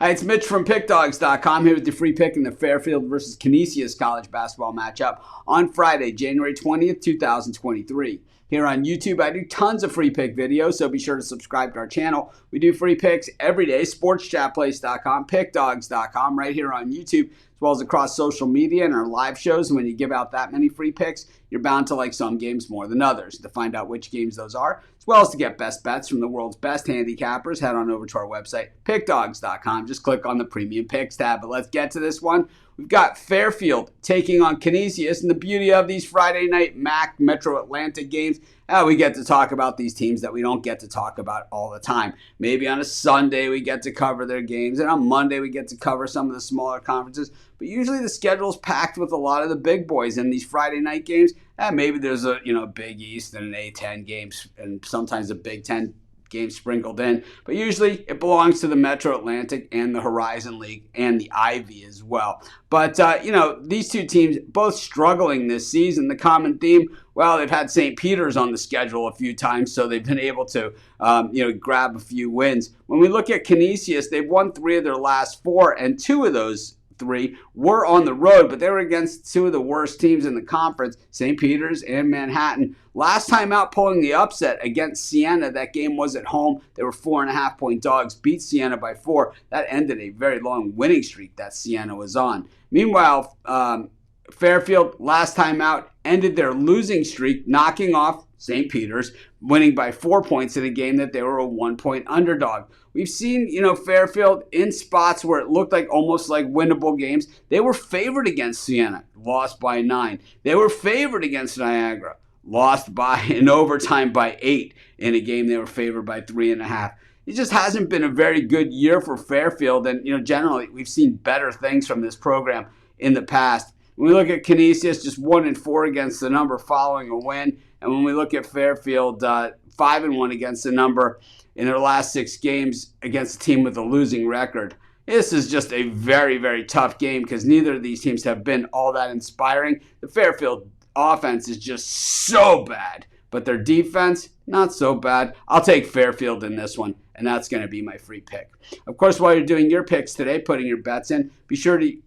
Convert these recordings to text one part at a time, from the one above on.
Hi, it's Mitch from Pickdawgz.com here with the free pick in the Fairfield versus Canisius college basketball matchup on Friday, January 20th, 2023. Here on YouTube, I do tons of free pick videos, so be sure to subscribe to our channel. We do free picks every day, sportschatplace.com, pickdawgz.com, right here on YouTube, as well as across social media and our live shows. And when you give out that many free picks, you're bound to like some games more than others. To find out which games those are, as well as to get best bets from the world's best handicappers, head on over to our website, pickdawgz.com. Just click on the Premium Picks tab. But let's get to this one. We've got Fairfield taking on Canisius, and the beauty of these Friday night MAC Metro Atlantic games, we get to talk about these teams that we don't get to talk about all the time. Maybe on a Sunday we get to cover their games, and on Monday we get to cover some of the smaller conferences. But usually the schedule's packed with a lot of the big boys in these Friday night games. Maybe there's a Big East and an A10 games, and sometimes a Big Ten games sprinkled in, but usually it belongs to the Metro Atlantic and the Horizon League and the Ivy as well. But, these two teams both struggling this season. The common theme, well, they've had St. Peter's on the schedule a few times, so they've been able to, grab a few wins. When we look at Canisius, they've won 3 of their last 4, and 2 of those 3 were on the road, but they were against 2 of the worst teams in the conference, St. Peter's and Manhattan. Last time out pulling the upset against Siena, that game was at home. They were 4.5-point dogs, beat Siena by 4. That ended a very long winning streak that Siena was on. Meanwhile, Fairfield, last time out, ended their losing streak, knocking off St. Peter's, winning by 4 points in a game that they were a 1-point underdog. We've seen, Fairfield in spots where it looked like almost like winnable games. They were favored against Siena, lost by 9. They were favored against Niagara, lost by in overtime by 8 in a game they were favored by 3.5. It just hasn't been a very good year for Fairfield, and generally we've seen better things from this program in the past. When we look at Canisius, just 1-4 against the number following a win. And when we look at Fairfield, 5-1 against the number in their last 6 games against a team with a losing record. This is just a very, very tough game because neither of these teams have been all that inspiring. The Fairfield offense is just so bad, but their defense, not so bad. I'll take Fairfield in this one, and that's going to be my free pick. Of course, while you're doing your picks today, putting your bets in, be sure to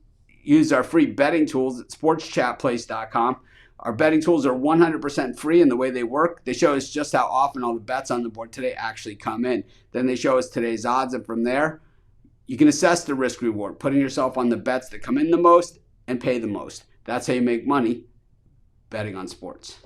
use our free betting tools at sportschatplace.com. Our betting tools are 100% free in the way they work. They show us just how often all the bets on the board today actually come in. Then they show us today's odds, and from there, you can assess the risk reward, putting yourself on the bets that come in the most and pay the most. That's how you make money betting on sports.